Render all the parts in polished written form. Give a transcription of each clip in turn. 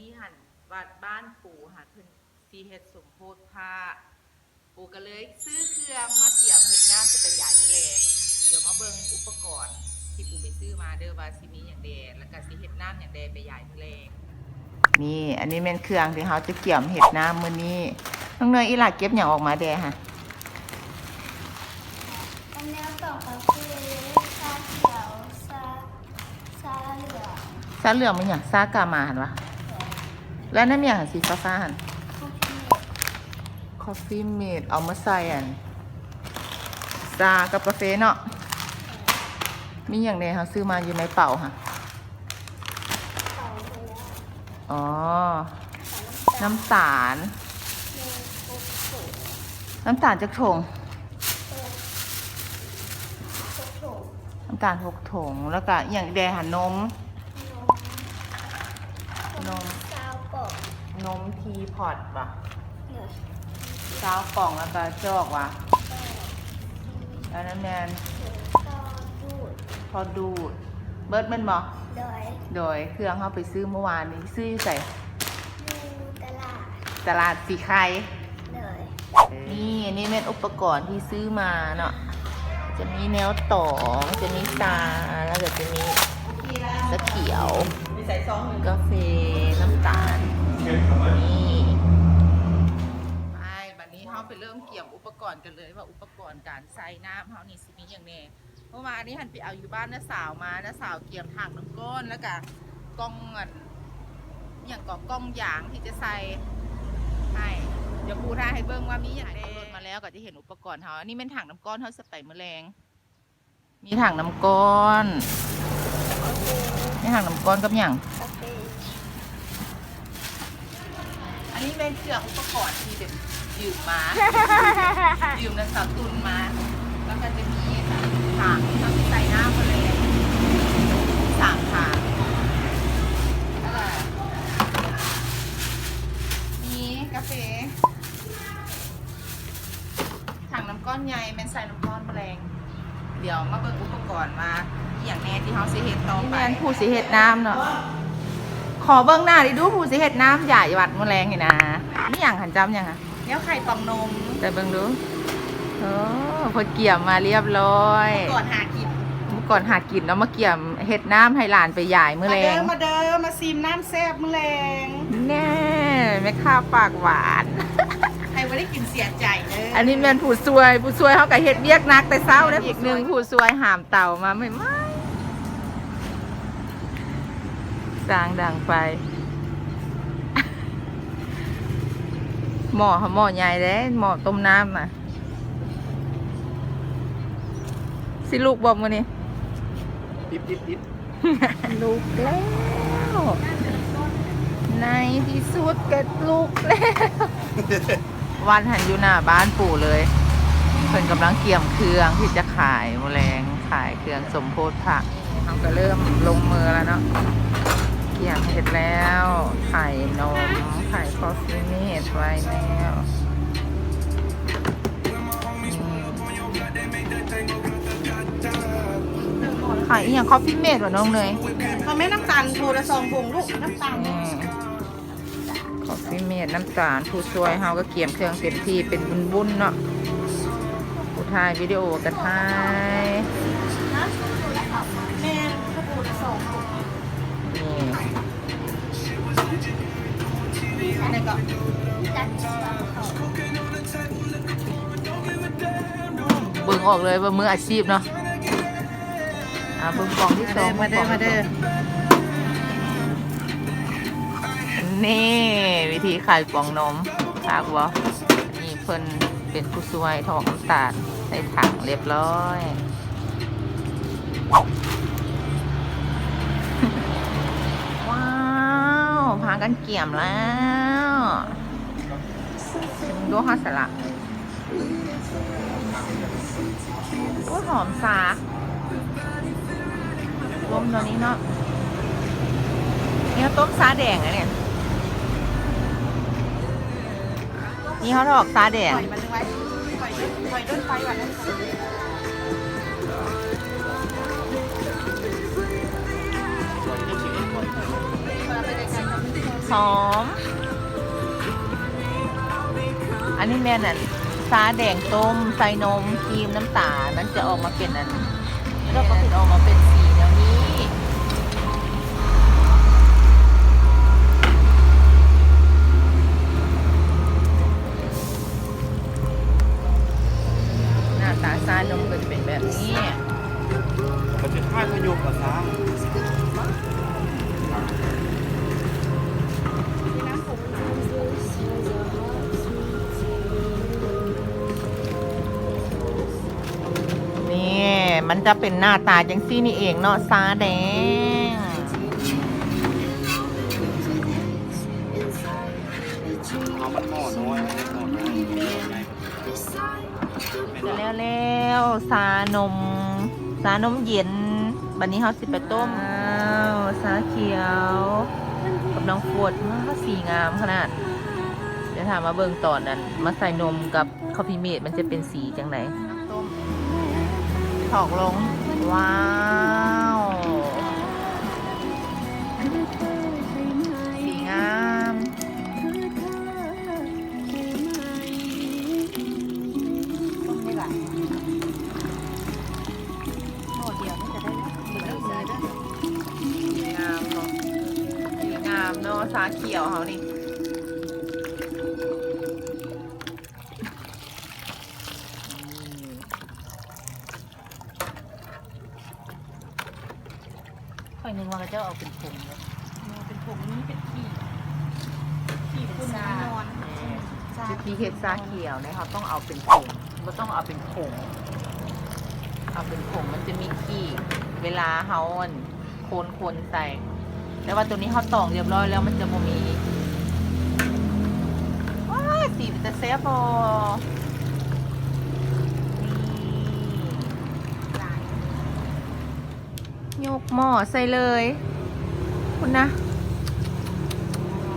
นี้หันวัดบ้านปู่หันเพิ่นสีเฮ็ดสมโพธิพระปู่ก็เลยซื้อเครื่องมาเสียบเฮ็ดน้ำจะไปใหญ่แรงเดี๋ยวมาเบิ่งอุปกรณ์ที่ปู่ไปซื้อมาเด้อว่าสิมีอย่างแดแล้วก็สิเฮ็ดน้ำอย่างแดไปใหญ่แรงนี่อันนี้เป็นเครื่องที่เขาจะเกี่ยมเฮ็ดน้ำมื้อนี้น้องเนยอีหลาเก็บอย่างออกมาแดฮะอันนี้ต่อก็คือชาเขียวชาเหลือง ซาเหลืองมันอย่างซากามาหันวะแล้วน้ำอย่างสีฟ้าหันคอฟฟี่เมดเอามาใส่อันซากับกาแฟเนาะมีอย่างใดเขาซื้อมาอยู่ในเป่าค่ะอ๋อน้ำตาลจากถงน้ำตาล6 ถุงแล้วก็อย่างแดงหันนมทีพอตป่ะ9 กล่องแล้วก็จอกว่ะแล้วนั่นแมนพอดูดเบิร์ดมันบอกโดยเครื่องเขาไปซื้อเมื่อวานนี้ซื้อใส่ตลาดสีไข่นี่อันนี้เป็นอุปกรณ์ที่ซื้อมาเนาะจะมีแนวต่อจะมีตาแล้วก็จะมีสะเขียวกาแฟน้ำตาลนี่ไปบัดนี้เขาไปเริ่มเกี่ยมอุปกรณ์กันเลยว่าอุปกรณ์การใส่น้ำเขานี่สิมีอย่างแน่เมื่อวานนี้หันไปเอาอยู่บ้านน้าสาวมาน้าสาวเกี่ยมถังน้ำก้นแล้วก็กล้องเงินอย่างกล้องยางที่จะใส่ให้เดี๋ยวปูท่าให้เบิ้งว่ามีอย่างไรมาแล้วก็จะเห็นอุปกรณ์เขาอันนี้เป็นถังน้ำก้อนเขาสไปแมลงมีถังน้ำก้อนนี่ถังน้ำก้อนกับอย่างอันนี้เป็นเครื่องอุปกรณ์ที่เด็กยืมมา ยืมนักสาวตุนมาแล้วก็จะมีถังที่เขาใส่น้ำมาเลย3 ถังแล้วก็มีกาแฟถังน้ำก้อนใหญ่เป็นใส่น้ำก้อนแมลงเดี๋ยวมาเบิ่งอุปกรณ์มาอย่างแน่ที่เขาสิเฮ็ดต่อไปนี่ผู้สิเฮ็ดน้ำเนาะขอเบิ่งหน้าดิดูผู้สิเฮ็ดน้ำใหญ่วัดแมลงนี่นะนี่อย่างหันจำยังอะเนี้ยไข่ปองนมแต่เบิ่งดูโอ้พอเกี่ยมมาเรียบร้อยก่อนหากินแล้วมาเกี่ยมเฮ็ดน้ำให้หลานไปใหญ่มื้อแรงมาเด้อมาซิมน้ำแซ่บมื้อแรง แน่แม่ข้าวปากหวานใครไม่ได้กินเสียใจเลยอันนี้เป็นผู้ช่วยเขากับเฮ็ดเวียกนักแต่เช้าแล้วอีกหนึ่งผู้ช่วยหามเต่ามาไม่สร้างดังไปหม้อใหญ่เลยหม้อต้มน้ำน่ะสิลูกบอกมานี่ดิบลูกแล้วในที่สุดเกิดลูกแล้ววันหันอยู่หน้าบ้านปู่เลยเพิ่นกำลังเกี่ยมเครื่องที่จะขายแมลงขายเครื่องสมโพธิผักเขาก็เริ่มลงมือแล้วเนาะเกี่ยมเสร็จแล้วไข่นมไข่คอฟฟี่เมดไว้แล้วไข่อย่างคอฟฟี่เมดวะน้องเนยเขาไม่น้ำตาลโทรละ2 ถุงลูกน้ำตาลคอฟฟี่เมดน้ำตาลผู้ช่วยเขาก็เกี่ยมเครื่องเต็มที่เป็นบุญๆเนาะผู้ถ่ายวิดีโอกระถ่ายแม่ก็ปูละ2 ถุงนี่อันนี้ก็เบิ่งออกเลยว่ามืออาชีพเนาะเบิ่งกล่องที่2มาเด้อนี่วิธีขายกล่องนมครับวะนี่เพิ่นเป็นผู้ช่วยทอกน้ำตาลใส่ถังเรียบร้อยว้าวพากันเกี่ยมแล้วดูฮอสละโอ้หอมสารวมตัวนี้เนาะนี่เขาต้มซาแดงนะเนี่ยนี่เขาถอกซาแดงปล่อยมันไว้ปล่อยต้นไฟก่อนนะ หอมอันนี้แม่นั่นซาแดงต้มใส่นมครีมน้ำตาลมันจะออกมาเป็นอันแล้วก็เป็นออกมาเป็นสีแนวนี้หน้าตาซานมก็จะเป็นแบบนี้ มันจะท่าขยมภาษา นี่มันจะเป็นหน้าตาจังซี่นี่เองเนาะซาแดง เอามันหม้อน้อยไม่ได้หม้อน้อยไง แล้วซานมเย็นบัดนี้เขาสิไปต้มซาเขียวกับน้องฟวดเขาสีงามขนาดเดี๋ยวถามมาเบิ่งตอนนั้นมาใส่นมกับคอฟฟี่เมดมันจะเป็นสีจังไหนต้มถอกลงว้าวสีงามต้มได้หลายโหเดียวนี่จะได้งามเนาะสีงามเนาะซาเขียวเขานี่ค่อยนึกว่าจะเอาเป็นผงเลย เป็นผงนี้เป็นขี้คุณนอน ชุดพีเฮ็ดซาเขียวนะครับต้องเอาเป็นผงก็ต้องเอาเป็นผงเอาเป็นผงมันจะมีขี้เวลาเฮาคนใส่แต่ว่าตัวนี้เขาตองเรียบร้อยแล้วมันจะบ่มีว้าสีมันจะแซ่บบ่นี่ยกหม้อใส่เลยคุณนะ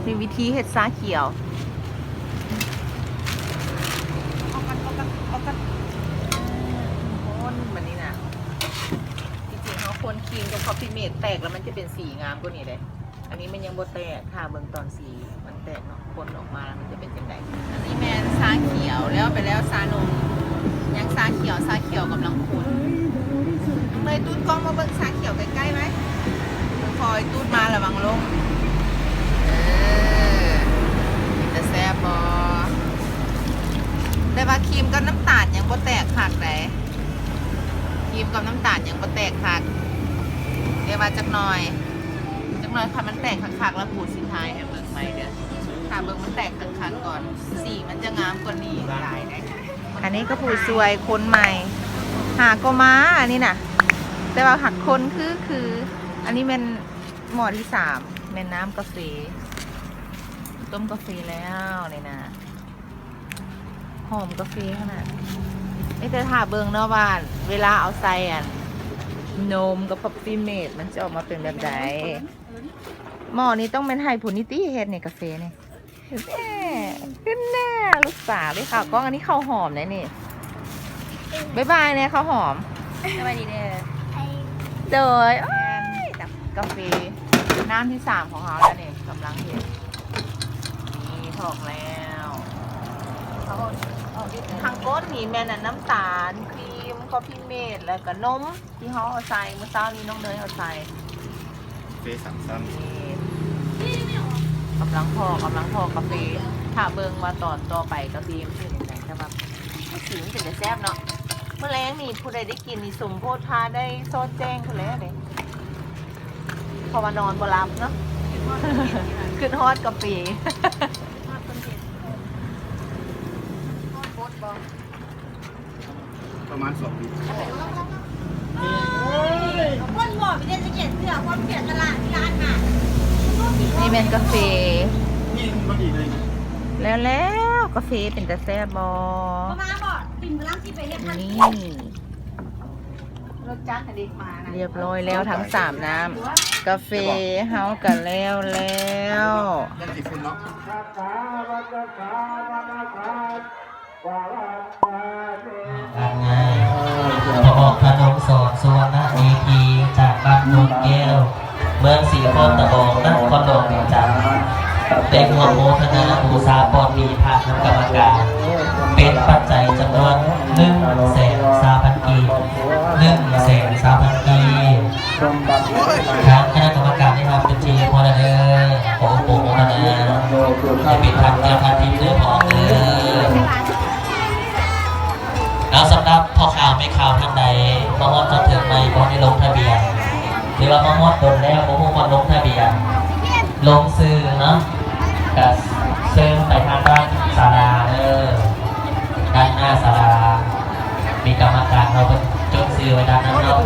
มีวิธีเฮ็ดซาเขียวคนแบบนี้นะจริงๆเขาคนครีมกับคอฟฟี่เมดแตกแล้วมันจะเป็นสีงามกว่านี้เลยอันนี้มันยังบ่แตกค่ะเบิ่งตอนสีมันแตกเนาะคนออกมาแล้วมันจะเป็นจังไดอันนี้แมนซาเขียวแล้วไปแล้วซานมยังซาเขียวกำลังคนเลยตูดกล้องมาเบิ่งซาเขียวใกล้ๆไหมคอยตูดมาระวังลงจะแซ่บบ่แต่ว่าครีมกับน้ำตาลยังบ่แตกคักเลยครีมกับน้ำตาลยังบ่แตกคักเดี๋ยวว่าจักหน่อยค่ะมันแตกคักๆแล้วปูดสิท้ายให้เบิ่งใหม่เด้อค่ะเบิ่งมันแตกคักๆก่อนสีมันจะงามกว่านี้หลายได้อันนี้ก็ปูดสวยคนใหม่หาก็ม้าอันนี้น่ะแต่ว่าหักคนคืออันนี้เป็นหม้อที่3เป็นน้ำกาแฟต้มกาแฟแล้วนี่นะหอมกาแฟขนาดไม่แต่ถ้าเบิ่งเนาะว่าเวลาเอาใส่นมกับคอฟฟี่เมดมันจะออกมาเป็นแบบไหนหม้อนี้ต้องเป็นไฮพูนิตี้เฮ็ดในกาแฟนี่แน่ขึ้นแน่ลูกสาวเลยค่ะกล้องอันนี้ข้าวหอมนะนี่บ๊ายบายเนี่ยข้าวหอมสวัสดีเด้อเดยตับกาแฟน้ำที่3ของเขาแล้วเนี่ยกำลังเห็นนี่ถอกแล้วทางก้นนี่แม่น่ะน้ำตาลครีมคอฟฟี่เมดแล้วก็นมที่เขาเอาใส่เมื่อเช้านี้น้องเนยเอาใส่ เฟสามซ้ำ นี่กำลังพอกาแฟถ้าเบิ่งว่าตอนต่อไปกาแฟมันเป็นยังไงแต่ว่าสีมันเป็นจะแซ่บเนาะเมื่อแรงนี่ผู้ใดได้กินนี่สมโพธาได้โซดแจ้งคนแล้วเลยพอมานอนบ่หลับเนาะ ขึ้นฮอดกาแฟ ประมาณ2 ปี คนบอกไม่ได้จะเขียนเสื้อคนเขียนตลาดที่ร้านน่ะ นี่เป็นกาแฟ นี่มันดีเลย แล้วกาแฟเป็นแต่แซ่บบอ มาบอกปิ่นมาล้างที่ไปเรียกท่าน นี่ รถจักรเด็กมานะ เรียบร้อยแล้วทั้ง3น้ำกาแฟเฮากันแล้ว ยังกี่คนเนาะ ขอออกพนมสอนสุวรรณเมธีจากบ้านนุ่นแก้ว เมืองศรีโคตรตะบองนครหลวงจากไป ได้ร่วมโมทนาบูชาปอนมีพระนำกรรมการเป็นปัจจัยจำนวน130,000 กีบ130,000 กีบทางคณะกรรมการได้ทำเป็นทีพอแล้วเด้อขอโปรโมทนาจะเป็นทางเดียวทางทีมเด้อพอเด้อแล้วสำหรับพ่อข่าวไม่ข่าวท่านใดมาฮอดจนถึงไม่ก็ได้ลงทะเบียนหรือว่ามาฮอดตนแล้วโมโหมาลงทะเบียนลงซื้อเนาะกับซื้อไปทางด้านศาลาเด้อด้านหน้าศาลามีกรรมการเราเป็นจดซื้อไว้ด้านนั้นเนาะ